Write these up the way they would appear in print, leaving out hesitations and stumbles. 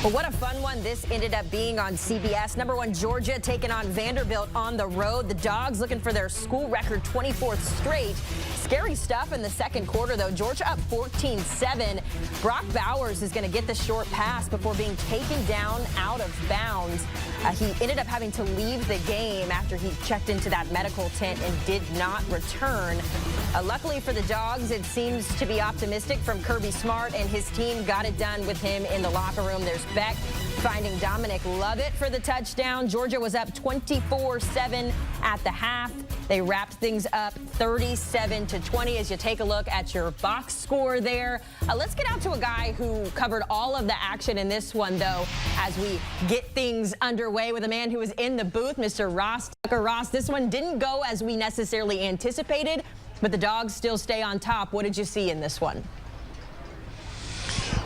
Well, what a fun one this ended up being on CBS. No.1 Georgia taking on Vanderbilt on the road. The Dogs looking for their school record 24th straight. Scary stuff in the second quarter, though. Georgia up 14-7. Brock Bowers is going to get the short pass before being taken down out of bounds. He ended up having to leave the game after he checked into that medical tent and did not return. Luckily for the Dogs, it seems to be optimistic from Kirby Smart, and his team got it done with him in the locker room. There's Beck finding Dominic Lovett for the touchdown. Georgia was up 24-7 at the half. They wrapped things up 37-20 as you take a look at your box score there. Let's get out to a guy who covered all of the action in this one, though, as we get things underway with a man who was in the booth, Mr. Ross Tucker. Ross, this one didn't go as we necessarily anticipated, but the Dogs still stay on top. What did you see in this one?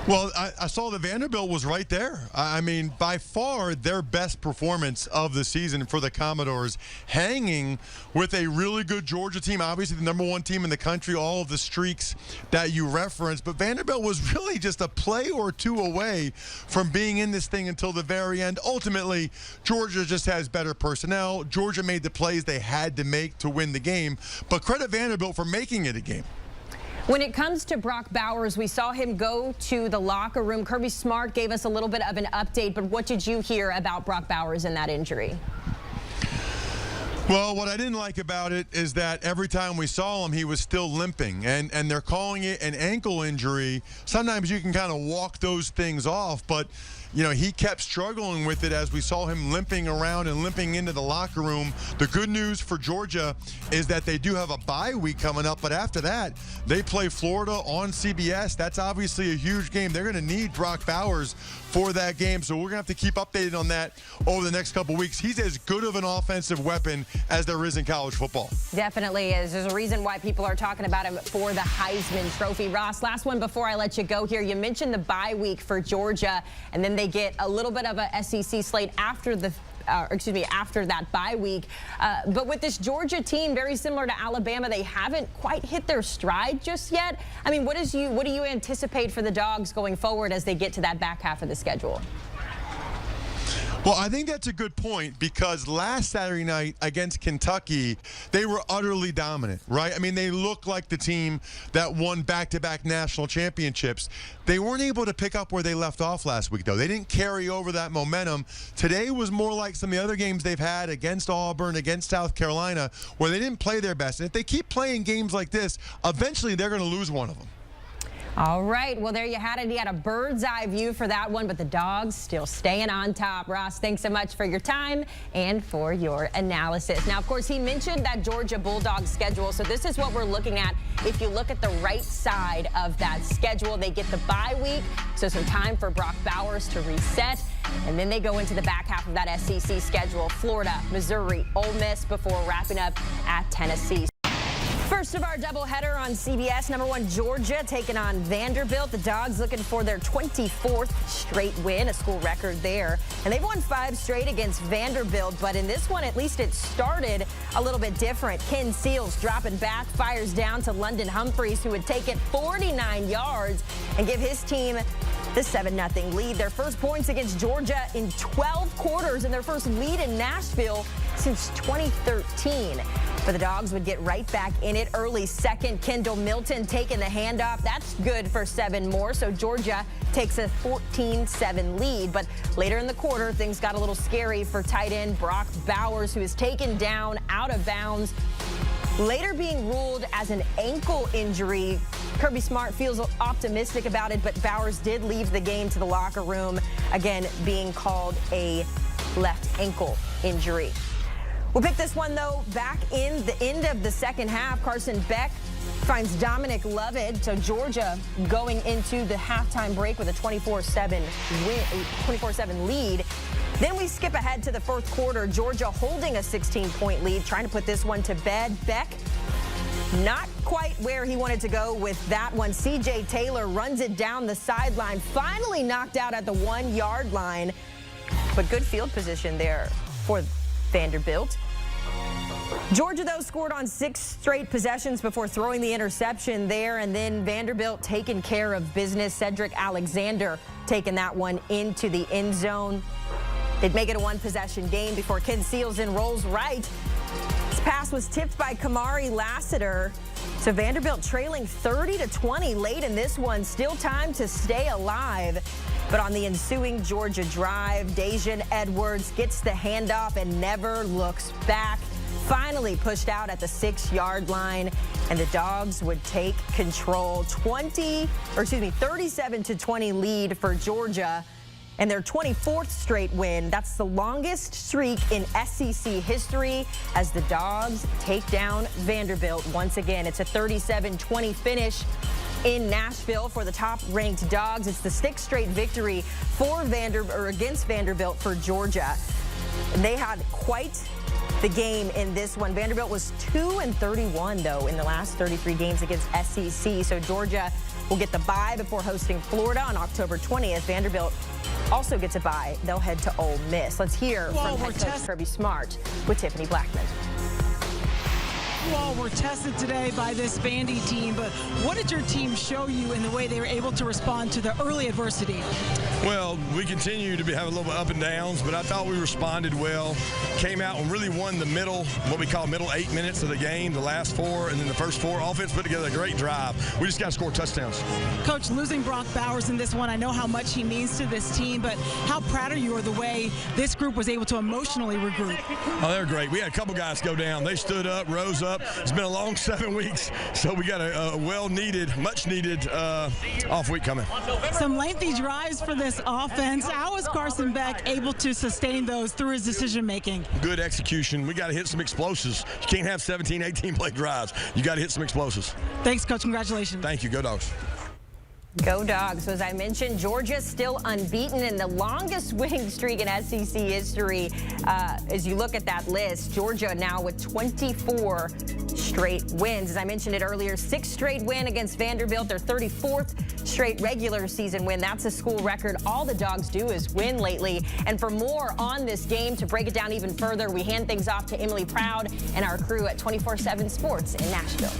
Well, I saw that Vanderbilt was right there. I mean, by far their best performance of the season for the Commodores, hanging with a really good Georgia team, obviously the #1 team in the country, all of the streaks that you referenced. But Vanderbilt was really just a play or two away from being in this thing until the very end. Ultimately, Georgia just has better personnel. Georgia made the plays they had to make to win the game. But credit Vanderbilt for making it a game. When it comes to Brock Bowers, we saw him go to the locker room. Kirby Smart gave us a little bit of an update, but what did you hear about Brock Bowers and that injury? Well, what I didn't like about it is that every time we saw him, he was still limping, and they're calling it an ankle injury. Sometimes you can kind of walk those things off, but you know, he kept struggling with it as we saw him limping around and limping into the locker room. The good news for Georgia is that they do have a bye week coming up, but after that, they play Florida on CBS. That's obviously a huge game. They're going to need Brock Bowers for that game, so we're going to have to keep updated on that over the next couple weeks. He's as good of an offensive weapon as there is in college football. Definitely is. There's a reason why people are talking about him for the Heisman Trophy. Ross, last one before I let you go here. You mentioned the bye week for Georgia, and then they get a little bit of a SEC slate after the after that bye week. But with this Georgia team, very similar to Alabama, they haven't quite hit their stride just yet. I mean, what do you anticipate for the Dogs going forward as they get to that back half of the schedule? Well, I think that's a good point, because last Saturday night against Kentucky, they were utterly dominant, right? I mean, they looked like the team that won back-to-back national championships. They weren't able to pick up where they left off last week, though. They didn't carry over that momentum. Today was more like some of the other games they've had against Auburn, against South Carolina, where they didn't play their best. And if they keep playing games like this, eventually they're going to lose one of them. All right, well, there you had it. You had a bird's eye view for that one, but the Dogs still staying on top. Ross, thanks so much for your time and for your analysis. Now, of course, he mentioned that Georgia Bulldogs schedule, so this is what we're looking at. If you look at the right side of that schedule, they get the bye week, so some time for Brock Bowers to reset, and then they go into the back half of that SEC schedule. Florida, Missouri, Ole Miss before wrapping up at Tennessee. First of our doubleheader on CBS, #1 Georgia taking on Vanderbilt. The Dogs looking for their 24th straight win, a school record there. And they've won 5 straight against Vanderbilt, but in this one, at least it started a little bit different. Ken Seals dropping back, fires down to London Humphreys, who would take it 49 yards and give his team the 7-0 lead. Their first points against Georgia in 12 quarters and their first lead in Nashville since 2013. But the Dogs would get right back in it early second. Kendall Milton taking the handoff. That's good for 7 more. So Georgia takes a 14-7 lead. But later in the quarter, things got a little scary for tight end Brock Bowers, who is taken down out of bounds, later being ruled as an ankle injury. Kirby Smart feels optimistic about it, but Bowers did leave the game to the locker room, again being called a left ankle injury. We'll pick this one, though, back in the end of the second half. Carson Beck finds Dominic Lovett. So Georgia going into the halftime break with a 24-7 lead. Then we skip ahead to the fourth quarter. Georgia holding a 16-point lead, trying to put this one to bed. Beck not quite where he wanted to go with that one. C.J. Taylor runs it down the sideline, finally knocked out at the 1-yard line. But good field position there for Vanderbilt. Georgia, though, scored on 6 straight possessions before throwing the interception there, and then Vanderbilt taking care of business. Cedric Alexander taking that one into the end zone. They'd make it a 1-possession game before Ken Seals in rolls right. This pass was tipped by Kamari Lassiter. So Vanderbilt trailing 30-20 late in this one. Still time to stay alive. But on the ensuing Georgia drive, Daijun Edwards gets the handoff and never looks back. Finally pushed out at the 6-yard line, and the Dogs would take control. 37-20 lead for Georgia, and their 24th straight win. That's the longest streak in SEC history as the Dogs take down Vanderbilt once again. It's a 37-20 finish in Nashville for the top-ranked Dogs. It's the 6th straight victory for against Vanderbilt for Georgia. And they had quite the game in this one. Vanderbilt was 2-31, though, in the last 33 games against SEC. So Georgia will get the bye before hosting Florida on October 20th. Vanderbilt also gets a bye. They'll head to Ole Miss. Let's hear from head coach Kirby Smart with Tiffany Blackman. Well, we're tested today by this Vandy team, but what did your team show you in the way they were able to respond to the early adversity? Well, we continue to have a little bit up and downs, but I thought we responded well. Came out and really won the middle, what we call middle 8 minutes of the game, the last 4, and then the first 4. Offense put together a great drive. We just got to score touchdowns. Coach, losing Brock Bowers in this one, I know how much he means to this team, but how proud are you of the way this group was able to emotionally regroup? Oh, they're great. We had a couple guys go down. They stood up, rose up. It's been a long 7 weeks, so we got a well-needed, much-needed off week coming. Some lengthy drives for this offense. How was Carson Beck able to sustain those through his decision-making? Good execution. We got to hit some explosives. You can't have 17, 18-play drives. You got to hit some explosives. Thanks, Coach. Congratulations. Thank you. Go Dogs. Go Dogs. So as I mentioned, Georgia still unbeaten in the longest winning streak in SEC history. As you look at that list, Georgia now with 24 straight wins. As I mentioned it earlier, 6th straight win against Vanderbilt, their 34th straight regular season win. That's a school record. All the Dogs do is win lately. And for more on this game, to break it down even further, we hand things off to Emily Proud and our crew at 24/7 Sports in Nashville.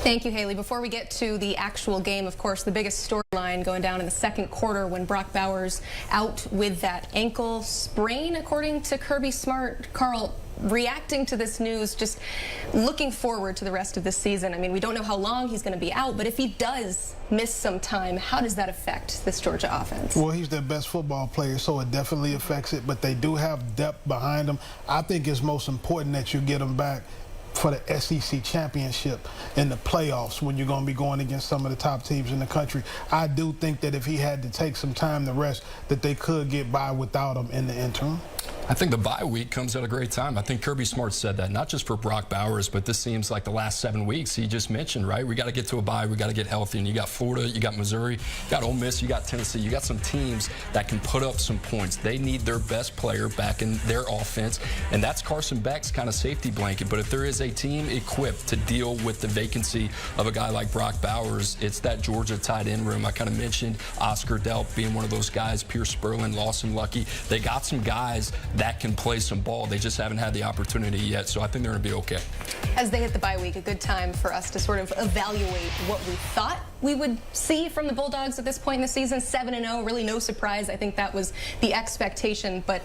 Thank you, Haley. Before we get to the actual game, of course, the biggest storyline going down in the second quarter when Brock Bowers out with that ankle sprain, according to Kirby Smart. Carl, reacting to this news, just looking forward to the rest of this season. I mean, we don't know how long he's going to be out, but if he does miss some time, how does that affect this Georgia offense? Well, he's their best football player, so it definitely affects it, but they do have depth behind him. I think it's most important that you get him back for the SEC championship in the playoffs when you're going to be going against some of the top teams in the country. I do think that if he had to take some time to rest, that they could get by without him in the interim. I think the bye week comes at a great time. I think Kirby Smart said that, not just for Brock Bowers, but this seems like the last 7 weeks he just mentioned, right? We got to get to a bye. We got to get healthy. And you got Florida, you got Missouri, you got Ole Miss, you got Tennessee. You got some teams that can put up some points. They need their best player back in their offense, and that's Carson Beck's kind of safety blanket. But if there is a team equipped to deal with the vacancy of a guy like Brock Bowers, it's that Georgia tight end room. I kind of mentioned Oscar Delp being one of those guys, Pierce Sperlin, Lawson Lucky. They got some guys that can play some ball. They just haven't had the opportunity yet, so I think they're going to be okay. As they hit the bye week, a good time for us to sort of evaluate what we thought we would see from the Bulldogs at this point in the season. 7-0, really no surprise. I think that was the expectation, but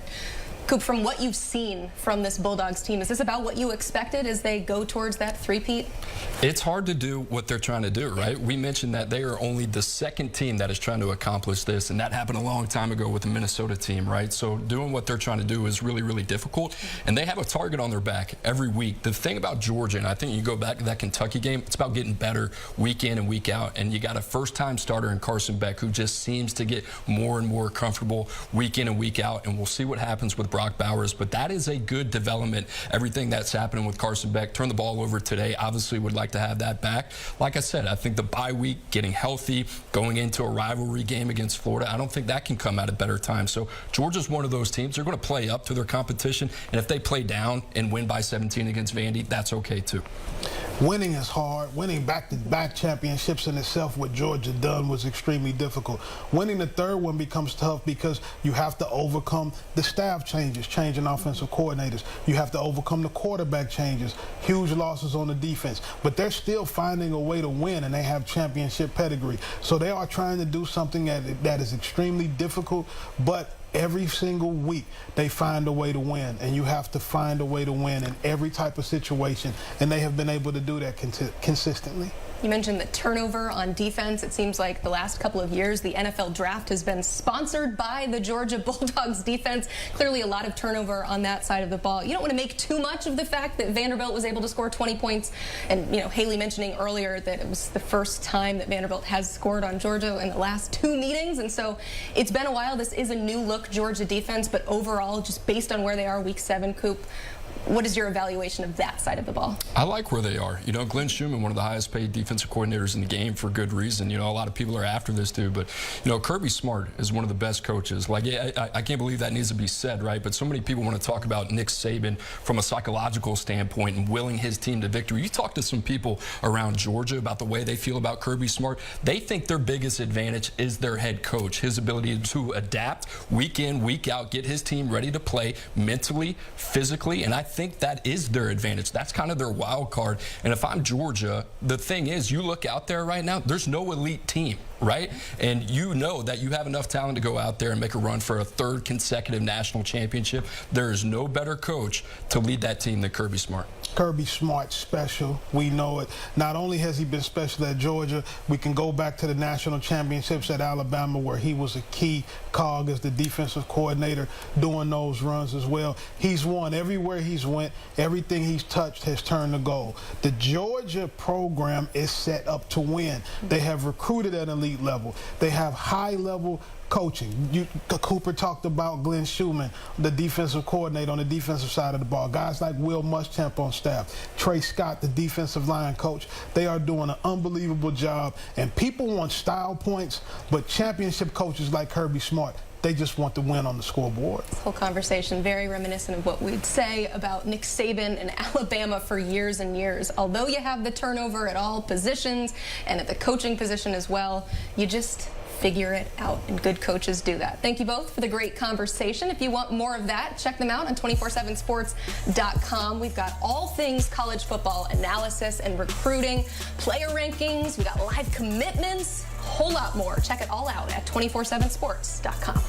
Coop, from what you've seen from this Bulldogs team, is this about what you expected as they go towards that three-peat? It's hard to do what they're trying to do, right? We mentioned that they are only the 2nd team that is trying to accomplish this, and that happened a long time ago with the Minnesota team, right? So doing what they're trying to do is really, really difficult, and they have a target on their back every week. The thing about Georgia, and I think you go back to that Kentucky game, it's about getting better week in and week out, and you got a first-time starter in Carson Beck who just seems to get more and more comfortable week in and week out, and we'll see what happens with Brock Bowers, but that is a good development. Everything that's happening with Carson Beck, turned the ball over today, obviously would like to have that back. Like I said, I think the bye week, getting healthy, going into a rivalry game against Florida, I don't think that can come at a better time. So Georgia's one of those teams. They're going to play up to their competition, and if they play down and win by 17 against Vandy, that's okay too. Winning is hard. Winning back-to-back championships in itself, what Georgia done, was extremely difficult. Winning the third one becomes tough because you have to overcome the staff changes, changing offensive coordinators. You have to overcome the quarterback changes, huge losses on the defense. But they're still finding a way to win, and they have championship pedigree. So they are trying to do something that is extremely difficult, but every single week they find a way to win, and you have to find a way to win in every type of situation, and they have been able to do that consistently. You mentioned the turnover on defense. It seems like the last couple of years the NFL draft has been sponsored by the Georgia Bulldogs defense. Clearly a lot of turnover on that side of the ball. You don't want to make too much of the fact that Vanderbilt was able to score 20 points. And, you know, Haley mentioning earlier that it was the first time that Vanderbilt has scored on Georgia in the last 2 meetings. And so it's been a while. This is a new look Georgia defense, but overall, just based on where they are week 7, Coop, what is your evaluation of that side of the ball? I like where they are. You know, Glenn Schumann, one of the highest paid defensive coordinators in the game, for good reason. You know, a lot of people are after this too, but, you know, Kirby Smart is one of the best coaches. Like, I can't believe that needs to be said, right? But so many people want to talk about Nick Saban from a psychological standpoint and willing his team to victory. You talk to some people around Georgia about the way they feel about Kirby Smart. They think their biggest advantage is their head coach, his ability to adapt week in, week out, get his team ready to play mentally, physically, and I think that is their advantage. That's kind of their wild card. And if I'm Georgia, the thing is, you look out there right now, there's no elite team, right? And you know that you have enough talent to go out there and make a run for a 3rd consecutive national championship. There is no better coach to lead that team than Kirby Smart. Kirby Smart special. We know it. Not only has he been special at Georgia, we can go back to the national championships at Alabama, where he was a key cog as the defensive coordinator doing those runs as well. He's won everywhere he's went. Everything he's touched has turned to gold. The Georgia program is set up to win. They have recruited at an elite level. They have high-level coaching. Cooper talked about Glenn Schumann, the defensive coordinator on the defensive side of the ball. Guys like Will Muschamp on staff. Trey Scott, the defensive line coach. They are doing an unbelievable job. And people want style points, but championship coaches like Kirby Smart, they just want to win on the scoreboard. This whole conversation very reminiscent of what we'd say about Nick Saban and Alabama for years and years. Although you have the turnover at all positions and at the coaching position as well, you just figure it out, and good coaches do that. Thank you both for the great conversation. If you want more of that, check them out on 247sports.com. We've got all things college football analysis and recruiting, player rankings, we got live commitments, a whole lot more. Check it all out at 247sports.com.